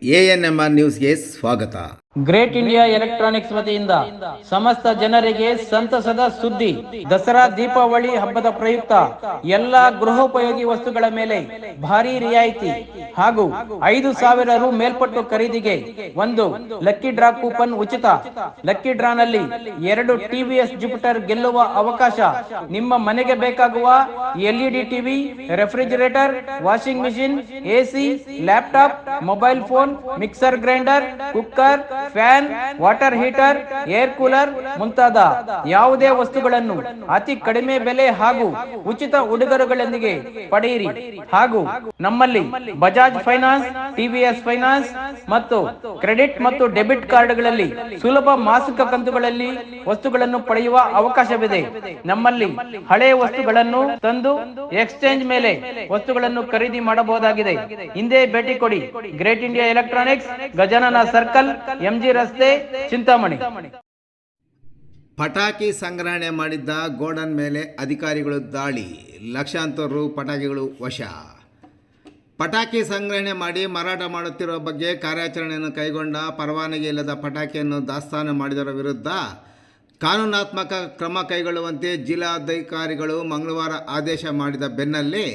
ANMR ನ್ಯೂಸ್ಗೆ ಸ್ವಾಗತ. Great India electronics ವತಿಯಿಂದ ಸಮಸ್ತ ಜನರಿಗೆ ಸಂತಸದ ಸುದ್ದಿ. ದಸರಾ ದೀಪಾವಳಿ ಹಬ್ಬದ ಪ್ರಯುಕ್ತ ಎಲ್ಲಾ ಗೃಹೋಪಯೋಗಿ ವಸ್ತುಗಳ ಮೇಲೆ ಭಾರಿ ರಿಯಾಯಿತಿ ಹಾಗೂ 5,000 ರು ಮೇಲ್ಪಟ್ಟು ಖರೀದಿಗೆ ಒಂದು ಲಕ್ಕಿ ಡ್ರಾ ಕೂಪನ್ ಉಚಿತ. ಲಕ್ಕಿ ಡ್ರಾನಲ್ಲಿ 2 TVS ಜುಪಿಟರ್ ಗೆಲ್ಲುವ ಅವಕಾಶ. ನಿಮ್ಮ ಮನೆಗೆ ಬೇಕಾಗುವ LED TV, refrigerator, washing machine, AC, laptop, mobile phone, mixer grinder, cooker, fan, water heater, air cooler ಮುಂತಾದ ಯಾವುದೇ ವಸ್ತುಗಳನ್ನು ಅತಿ ಕಡಿಮೆ ಬೆಲೆ ಹಾಗೂ ಉಚಿತ ಉಡುಗೊರೆಗಳೊಂದಿಗೆ ಪಡೆಯಿರಿ. ಹಾಗೂ ನಮ್ಮಲ್ಲಿ ಬಜಾಜ್ ಫೈನಾನ್ಸ್, TVS ಫೈನಾನ್ಸ್ ಮತ್ತು ಕ್ರೆಡಿಟ್ ಮತ್ತು ಡೆಬಿಟ್ ಕಾರ್ಡ್ಗಳಲ್ಲಿ ಸುಲಭ ಮಾಸಿಕ ಕಂತುಗಳಲ್ಲಿ ವಸ್ತುಗಳನ್ನು ಪಡೆಯುವ ಅವಕಾಶವಿದೆ. ನಮ್ಮಲ್ಲಿ ಹಳೆಯ ವಸ್ತುಗಳನ್ನು ತಂದು ಎಕ್ಸ್ಚೇಂಜ್ ಮೇಲೆ ವಸ್ತುಗಳನ್ನು ಖರೀದಿ ಮಾಡಬಹುದಾಗಿದೆ. ಹಿಂದೆ ಭೇಟಿ ಕೊಡಿ. Great India electronics, Gajanana circle, MG ರಸ್ತೆ, ಚಿಂತಾಮಣಿ. ಪಟಾಕಿ ಸಂಗ್ರಹಣೆ ಮಾಡಿದ್ದ ಗೋಡನ್ ಮೇಲೆ ಅಧಿಕಾರಿಗಳು ದಾಳಿ. ಲಕ್ಷಾಂತರ ರು ಪಟಾಕಿಗಳು ವಶ. ಪಟಾಕಿ ಸಂಗ್ರಹಣೆ ಮಾಡಿ ಮಾರಾಟ ಮಾಡುತ್ತಿರುವ ಬಗ್ಗೆ ಕಾರ್ಯಾಚರಣೆಯನ್ನು ಕೈಗೊಂಡ ಪರವಾನಗಿ ಇಲ್ಲದ ಪಟಾಕಿಯನ್ನು ದಾಸ್ತಾನು ಮಾಡಿದವರ ವಿರುದ್ಧ ಕಾನೂನಾತ್ಮಕ ಕ್ರಮ ಕೈಗೊಳ್ಳುವಂತೆ ಜಿಲ್ಲಾಧಿಕಾರಿಗಳು ಮಂಗಳವಾರ ಆದೇಶ ಮಾಡಿದ ಬೆನ್ನಲ್ಲೇ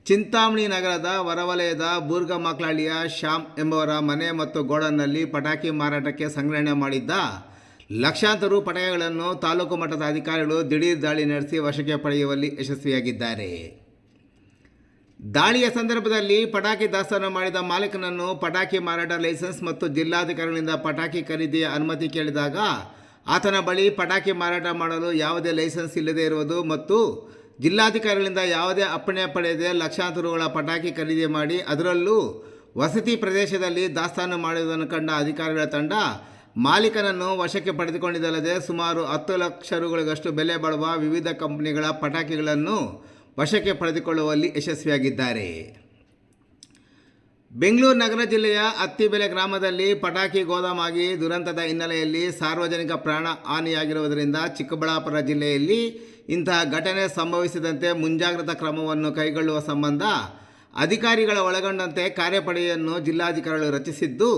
ಚಿಂತಾಮಣಿ ನಗರದ ಹೊರವಲಯದ ಬೂರ್ಗಮಕ್ಲಹಳ್ಳಿಯ ಶ್ಯಾಮ್ ಎಂಬುವರ ಮನೆ ಮತ್ತು ಗೋಡನ್ನಲ್ಲಿ ಪಟಾಕಿ ಮಾರಾಟಕ್ಕೆ ಸಂಗ್ರಹಣೆ ಮಾಡಿದ್ದ ಲಕ್ಷಾಂತರ ರು ಪಟಾಕಿಗಳನ್ನು ತಾಲೂಕು ಮಟ್ಟದ ಅಧಿಕಾರಿಗಳು ದಿಢೀರ್ ದಾಳಿ ನಡೆಸಿ ವಶಕ್ಕೆ ಪಡೆಯುವಲ್ಲಿ ಯಶಸ್ವಿಯಾಗಿದ್ದಾರೆ. ದಾಳಿಯ ಸಂದರ್ಭದಲ್ಲಿ ಪಟಾಕಿ ದಾಸ್ತಾನು ಮಾಡಿದ ಮಾಲೀಕನನ್ನು ಪಟಾಕಿ ಮಾರಾಟ ಲೈಸೆನ್ಸ್ ಮತ್ತು ಜಿಲ್ಲಾಧಿಕಾರಿಗಳಿಂದ ಪಟಾಕಿ ಖರೀದಿಯ ಅನುಮತಿ ಕೇಳಿದಾಗ ಆತನ ಬಳಿ ಪಟಾಕಿ ಮಾರಾಟ ಮಾಡಲು ಯಾವುದೇ ಲೈಸೆನ್ಸ್ ಇಲ್ಲದೇ ಇರುವುದು ಮತ್ತು ಜಿಲ್ಲಾಧಿಕಾರಿಗಳಿಂದ ಯಾವುದೇ ಅಪ್ಪಣೆ ಪಡೆಯದೆ ಲಕ್ಷಾಂತರ ರುಗಳ ಪಟಾಕಿ ಖರೀದಿ ಮಾಡಿ ಅದರಲ್ಲೂ ವಸತಿ ಪ್ರದೇಶದಲ್ಲಿ ದಾಸ್ತಾನು ಮಾಡುವುದನ್ನು ಕಂಡ ಅಧಿಕಾರಿಗಳ ತಂಡ ಮಾಲೀಕನನ್ನು ವಶಕ್ಕೆ ಪಡೆದುಕೊಂಡಿದ್ದಲ್ಲದೆ ಸುಮಾರು 10 ಲಕ್ಷ ರುಗಳಷ್ಟು ಬೆಲೆ ಬಾಳುವ ವಿವಿಧ ಕಂಪನಿಗಳ ಪಟಾಕಿಗಳನ್ನು ವಶಕ್ಕೆ ಪಡೆದುಕೊಳ್ಳುವಲ್ಲಿ ಯಶಸ್ವಿಯಾಗಿದ್ದಾರೆ. ಬೆಂಗಳೂರು ನಗರ ಜಿಲ್ಲೆಯ ಅತ್ತಿಬೆಲೆ ಗ್ರಾಮದಲ್ಲಿ ಪಟಾಕಿ ಗೋದಾಮಾಗಿ ದುರಂತದ ಹಿನ್ನೆಲೆಯಲ್ಲಿ ಸಾರ್ವಜನಿಕ ಪ್ರಾಣ ಹಾನಿಯಾಗಿರುವುದರಿಂದ ಚಿಕ್ಕಬಳ್ಳಾಪುರ ಜಿಲ್ಲೆಯಲ್ಲಿ ಇಂತಹ ಘಟನೆ ಸಂಭವಿಸಿದಂತೆ ಮುಂಜಾಗ್ರತಾ ಕ್ರಮವನ್ನು ಕೈಗೊಳ್ಳುವ ಸಂಬಂಧ ಅಧಿಕಾರಿಗಳ ಒಳಗೊಂಡಂತೆ ಕಾರ್ಯಪಡೆಯನ್ನು ಜಿಲ್ಲಾಧಿಕಾರಿಗಳು ರಚಿಸಿದ್ದು,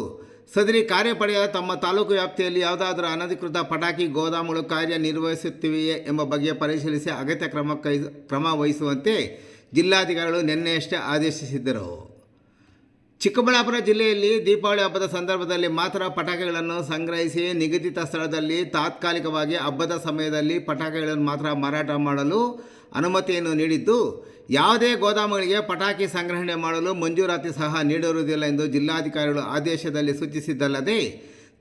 ಸದರಿ ಕಾರ್ಯಪಡೆಯ ತಮ್ಮ ತಾಲೂಕು ವ್ಯಾಪ್ತಿಯಲ್ಲಿ ಯಾವುದಾದರೂ ಅನಧಿಕೃತ ಪಟಾಕಿ ಗೋದಾಮುಗಳು ಕಾರ್ಯನಿರ್ವಹಿಸುತ್ತಿವೆಯೇ ಎಂಬ ಬಗ್ಗೆ ಪರಿಶೀಲಿಸಿ ಅಗತ್ಯ ಕ್ರಮ ವಹಿಸುವಂತೆ ಜಿಲ್ಲಾಧಿಕಾರಿಗಳು ನಿನ್ನೆಯಷ್ಟೇ ಆದೇಶಿಸಿದ್ದರು. ಚಿಕ್ಕಬಳ್ಳಾಪುರ ಜಿಲ್ಲೆಯಲ್ಲಿ ದೀಪಾವಳಿ ಹಬ್ಬದ ಸಂದರ್ಭದಲ್ಲಿ ಮಾತ್ರ ಪಟಾಕಿಗಳನ್ನು ಸಂಗ್ರಹಿಸಿ ನಿಗದಿತ ಸ್ಥಳದಲ್ಲಿ ತಾತ್ಕಾಲಿಕವಾಗಿ ಹಬ್ಬದ ಸಮಯದಲ್ಲಿ ಪಟಾಕಿಗಳನ್ನು ಮಾತ್ರ ಮಾರಾಟ ಮಾಡಲು ಅನುಮತಿಯನ್ನು ನೀಡಿದ್ದು, ಯಾವುದೇ ಗೋದಾಮುಗಳಿಗೆ ಪಟಾಕಿ ಸಂಗ್ರಹಣೆ ಮಾಡಲು ಮಂಜೂರಾತಿ ಸಹ ನೀಡಿರುವುದಿಲ್ಲ ಎಂದು ಜಿಲ್ಲಾಧಿಕಾರಿಗಳು ಆದೇಶದಲ್ಲಿ ಸೂಚಿಸಿದ್ದಲ್ಲದೆ,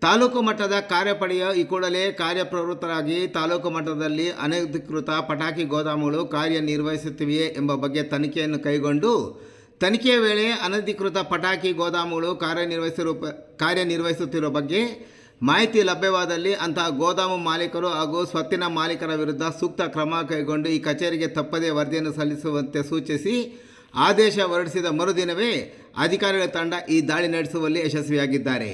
ತಾಲೂಕು ಮಟ್ಟದ ಕಾರ್ಯಪಡೆಯು ಈ ಕೂಡಲೇ ಕಾರ್ಯಪ್ರವೃತ್ತರಾಗಿ ತಾಲೂಕು ಮಟ್ಟದಲ್ಲಿ ಅನಧಿಕೃತ ಪಟಾಕಿ ಗೋದಾಮುಗಳು ಕಾರ್ಯನಿರ್ವಹಿಸುತ್ತಿವೆಯೇ ಎಂಬ ಬಗ್ಗೆ ತನಿಖೆಯನ್ನು ಕೈಗೊಂಡು ತನಿಖೆಯ ವೇಳೆ ಅನಧಿಕೃತ ಪಟಾಕಿ ಗೋದಾಮುಗಳು ಕಾರ್ಯನಿರ್ವಹಿಸುತ್ತಿರುವ ಬಗ್ಗೆ ಮಾಹಿತಿ ಲಭ್ಯವಾದಲ್ಲಿ ಅಂತಹ ಗೋದಾಮು ಮಾಲೀಕರು ಹಾಗೂ ಸ್ವತ್ತಿನ ಮಾಲೀಕರ ವಿರುದ್ಧ ಸೂಕ್ತ ಕ್ರಮ ಕೈಗೊಂಡು ಈ ಕಚೇರಿಗೆ ತಪ್ಪದೇ ವರದಿಯನ್ನು ಸಲ್ಲಿಸುವಂತೆ ಸೂಚಿಸಿ ಆದೇಶ ಹೊರಡಿಸಿದ ಮರುದಿನವೇ ಅಧಿಕಾರಿಗಳ ತಂಡ ಈ ದಾಳಿ ನಡೆಸುವಲ್ಲಿ ಯಶಸ್ವಿಯಾಗಿದ್ದಾರೆ.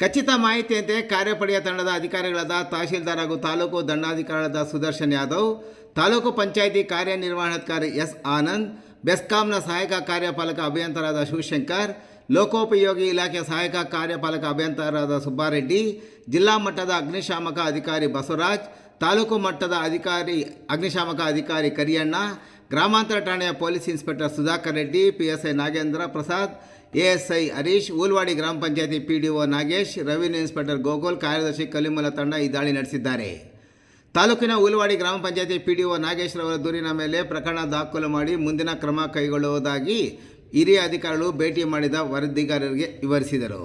ಖಚಿತ ಮಾಹಿತಿಯಂತೆ ಕಾರ್ಯಪಡೆಯ ತಂಡದ ಅಧಿಕಾರಿಗಳಾದ ತಹಶೀಲ್ದಾರ್ ಹಾಗೂ ತಾಲೂಕು ದಂಡಾಧಿಕಾರಿಗಳಾದ ಸುದರ್ಶನ್ ಯಾದವ್, ತಾಲೂಕು ಪಂಚಾಯಿತಿ ಕಾರ್ಯನಿರ್ವಹಣಾಧಿಕಾರಿ S. ಆನಂದ್, ಬೆಸ್ಕಾಂನ ಸಹಾಯಕ ಕಾರ್ಯಪಾಲಕ ಅಭಿಯಂತರಾದ ಶಿವಶಂಕರ್, ಲೋಕೋಪಯೋಗಿ ಇಲಾಖೆ ಸಹಾಯಕ ಕಾರ್ಯಪಾಲಕ ಅಭಿಯಂತರಾದ ಸುಬ್ಬಾರೆಡ್ಡಿ, ಜಿಲ್ಲಾ ಮಟ್ಟದ ಅಗ್ನಿಶಾಮಕ ಅಧಿಕಾರಿ ಬಸವರಾಜ್, ತಾಲೂಕು ಮಟ್ಟದ ಅಗ್ನಿಶಾಮಕ ಅಧಿಕಾರಿ ಕರಿಯಣ್ಣ, ಗ್ರಾಮಾಂತರ ಠಾಣೆಯ police inspector Sudhakar Reddy, PSI Nagendra Prasad, ASI Harish, Ulwadi ಗ್ರಾಮ ಪಂಚಾಯತಿ PDO Nagesh, revenue inspector Gokul, ಕಾರ್ಯದರ್ಶಿ ಕಲಿಮಲ ತಂಡ ಈ ದಾಳಿ ನಡೆಸಿದ್ದಾರೆ. ತಾಲೂಕಿನ ಊಲ್ವಾಡಿ ಗ್ರಾಮ ಪಂಚಾಯತಿ PDO ನಾಗೇಶ್ ರವರ ದೂರಿನ ಮೇಲೆ ಪ್ರಕರಣ ದಾಖಲು ಮಾಡಿ ಮುಂದಿನ ಕ್ರಮ ಕೈಗೊಳ್ಳುವುದಾಗಿ ಹಿರಿಯ ಅಧಿಕಾರಿಗಳು ಭೇಟಿ ಮಾಡಿದ ವರದಿಗಾರರಿಗೆ ವಿವರಿಸಿದರು.